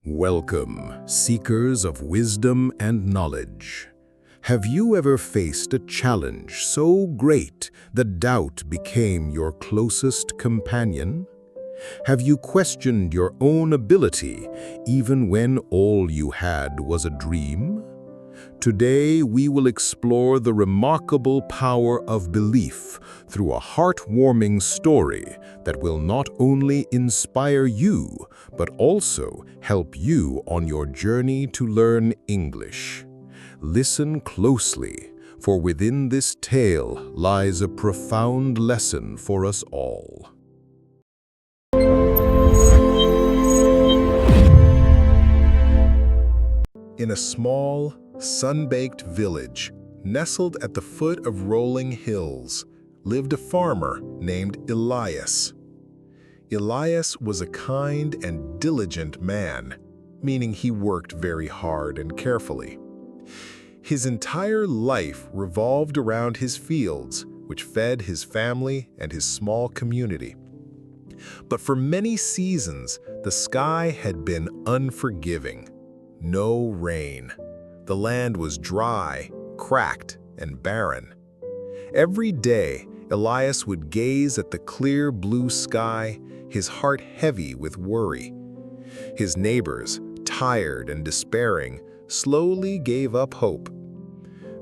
Welcome, seekers of wisdom and knowledge. Have you ever faced a challenge so great that doubt became your closest companion? Have you questioned your own ability even when all you had was a dream? Today, we will explore the remarkable power of belief through a heartwarming story that will not only inspire you, but also help you on your journey to learn English. Listen closely, for within this tale lies a profound lesson for us all. In a small, sun-baked village, nestled at the foot of rolling hills, lived a farmer named Elias. Elias was a kind and diligent man, meaning he worked very hard and carefully. His entire life revolved around his fields, which fed his family and his small community. But for many seasons, the sky had been unforgiving. No rain. The land was dry, cracked, and barren. Every day, Elias would gaze at the clear blue sky, his heart heavy with worry. His neighbors, tired and despairing, slowly gave up hope.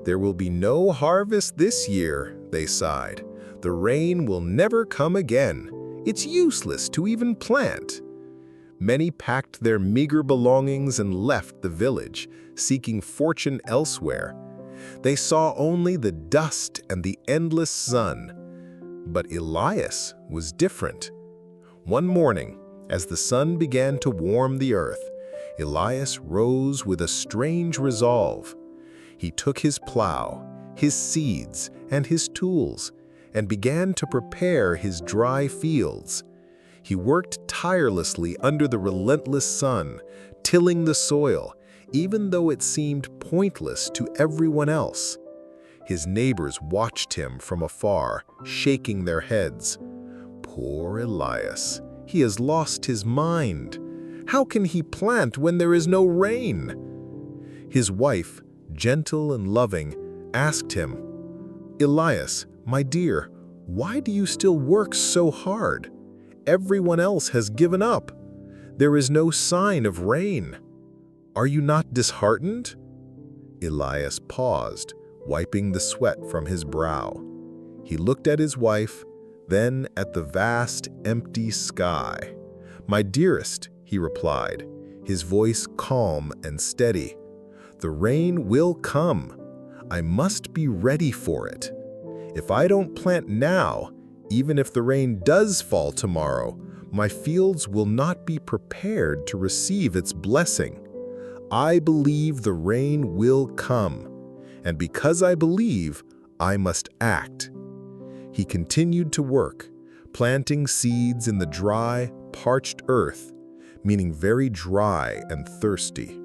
"There will be no harvest this year," they sighed. "The rain will never come again. It's useless to even plant." Many packed their meager belongings and left the village, seeking fortune elsewhere. They saw only the dust and the endless sun. But Elias was different. One morning, as the sun began to warm the earth, Elias rose with a strange resolve. He took his plow, his seeds, and his tools, and began to prepare his dry fields. He worked tirelessly under the relentless sun, tilling the soil, even though it seemed pointless to everyone else. His neighbors watched him from afar, shaking their heads. "Poor Elias, he has lost his mind. How can he plant when there is no rain?" His wife, gentle and loving, asked him, "Elias, my dear, why do you still work so hard? Everyone else has given up. There is no sign of rain. Are you not disheartened?" Elias paused, wiping the sweat from his brow. He looked at his wife, then at the vast, empty sky. "My dearest," he replied, his voice calm and steady, "the rain will come. I must be ready for it. If I don't plant now, even if the rain does fall tomorrow, my fields will not be prepared to receive its blessing. I believe the rain will come, and because I believe, I must act." He continued to work, planting seeds in the dry, parched earth, meaning very dry and thirsty.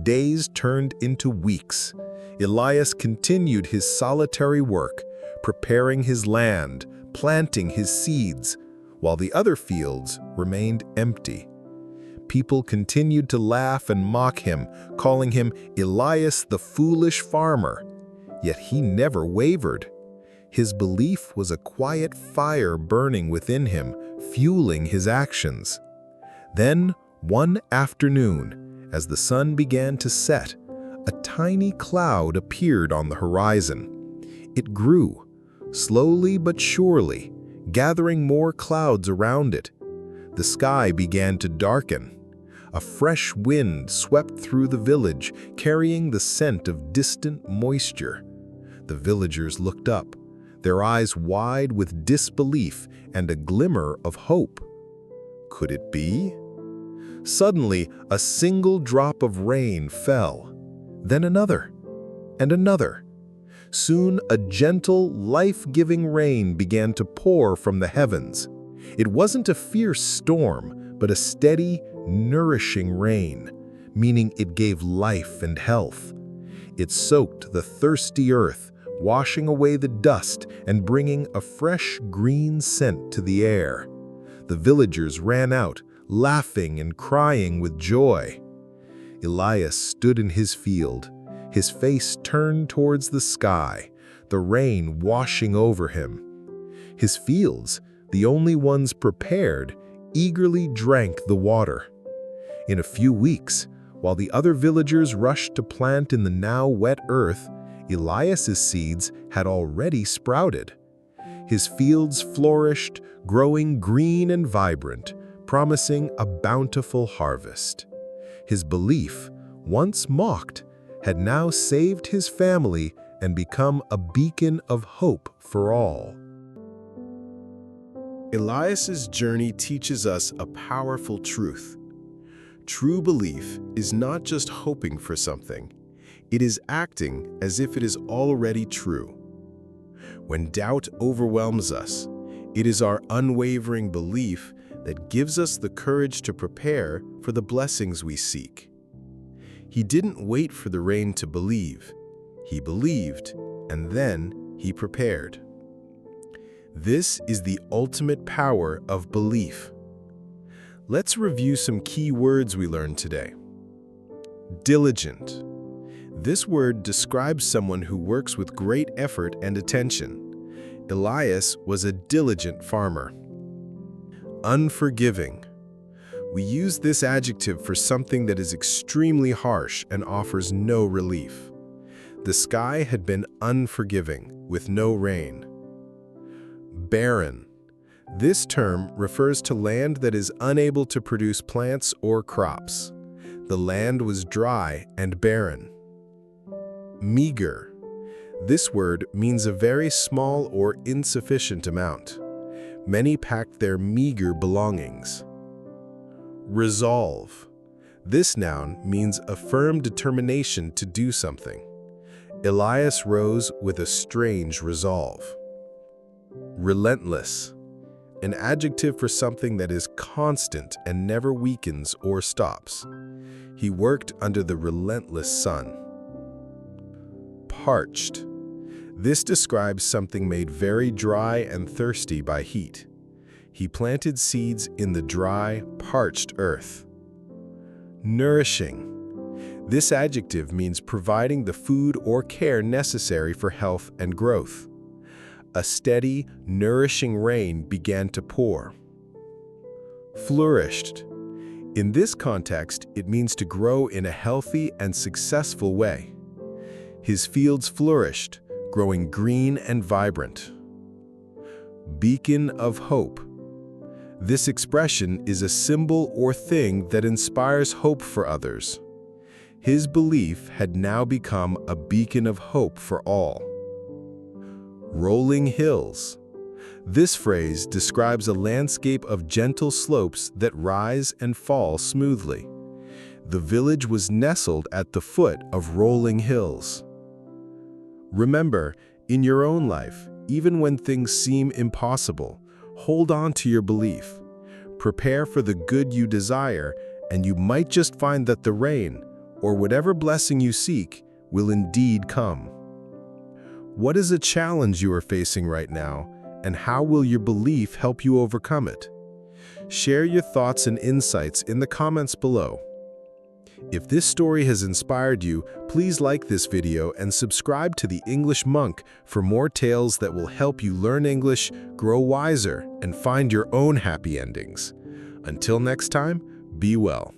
Days turned into weeks. Elias continued his solitary work, preparing his land, planting his seeds, while the other fields remained empty. People continued to laugh and mock him, calling him Elias the foolish farmer. Yet he never wavered. His belief was a quiet fire burning within him, fueling his actions. Then, one afternoon, as the sun began to set, a tiny cloud appeared on the horizon. It grew, slowly but surely, gathering more clouds around it. The sky began to darken. A fresh wind swept through the village, carrying the scent of distant moisture. The villagers looked up, their eyes wide with disbelief and a glimmer of hope. Could it be? Suddenly, a single drop of rain fell, then another, and another. Soon, a gentle, life-giving rain began to pour from the heavens. It wasn't a fierce storm, but a steady, nourishing rain, meaning it gave life and health. It soaked the thirsty earth, washing away the dust and bringing a fresh green scent to the air. The villagers ran out, laughing and crying with joy. Elias stood in his field, his face turned towards the sky, the rain washing over him. His fields, the only ones prepared, eagerly drank the water. In a few weeks, while the other villagers rushed to plant in the now wet earth, Elias's seeds had already sprouted. His fields flourished, growing green and vibrant, promising a bountiful harvest. His belief, once mocked, had now saved his family and become a beacon of hope for all. Elias's journey teaches us a powerful truth. True belief is not just hoping for something, it is acting as if it is already true. When doubt overwhelms us, it is our unwavering belief that gives us the courage to prepare for the blessings we seek. He didn't wait for the rain to believe. He believed, and then he prepared. This is the ultimate power of belief. Let's review some key words we learned today. Diligent. This word describes someone who works with great effort and attention. Elias was a diligent farmer. Unforgiving. We use this adjective for something that is extremely harsh and offers no relief. The sky had been unforgiving, with no rain. Barren. This term refers to land that is unable to produce plants or crops. The land was dry and barren. Meager. This word means a very small or insufficient amount. Many packed their meager belongings. Resolve. This noun means a firm determination to do something. Elias rose with a strange resolve. Relentless. An adjective for something that is constant and never weakens or stops. He worked under the relentless sun. Parched. This describes something made very dry and thirsty by heat. He planted seeds in the dry, parched earth. Nourishing. This adjective means providing the food or care necessary for health and growth. A steady, nourishing rain began to pour. Flourished. In this context, it means to grow in a healthy and successful way. His fields flourished, growing green and vibrant. Beacon of hope. This expression is a symbol or thing that inspires hope for others. His belief had now become a beacon of hope for all. Rolling hills. This phrase describes a landscape of gentle slopes that rise and fall smoothly. The village was nestled at the foot of rolling hills. Remember, in your own life, even when things seem impossible, hold on to your belief. Prepare for the good you desire, and you might just find that the rain, or whatever blessing you seek, will indeed come. What is a challenge you are facing right now, and how will your belief help you overcome it? Share your thoughts and insights in the comments below. If this story has inspired you, please like this video and subscribe to The English Monk for more tales that will help you learn English, grow wiser, and find your own happy endings. Until next time, be well.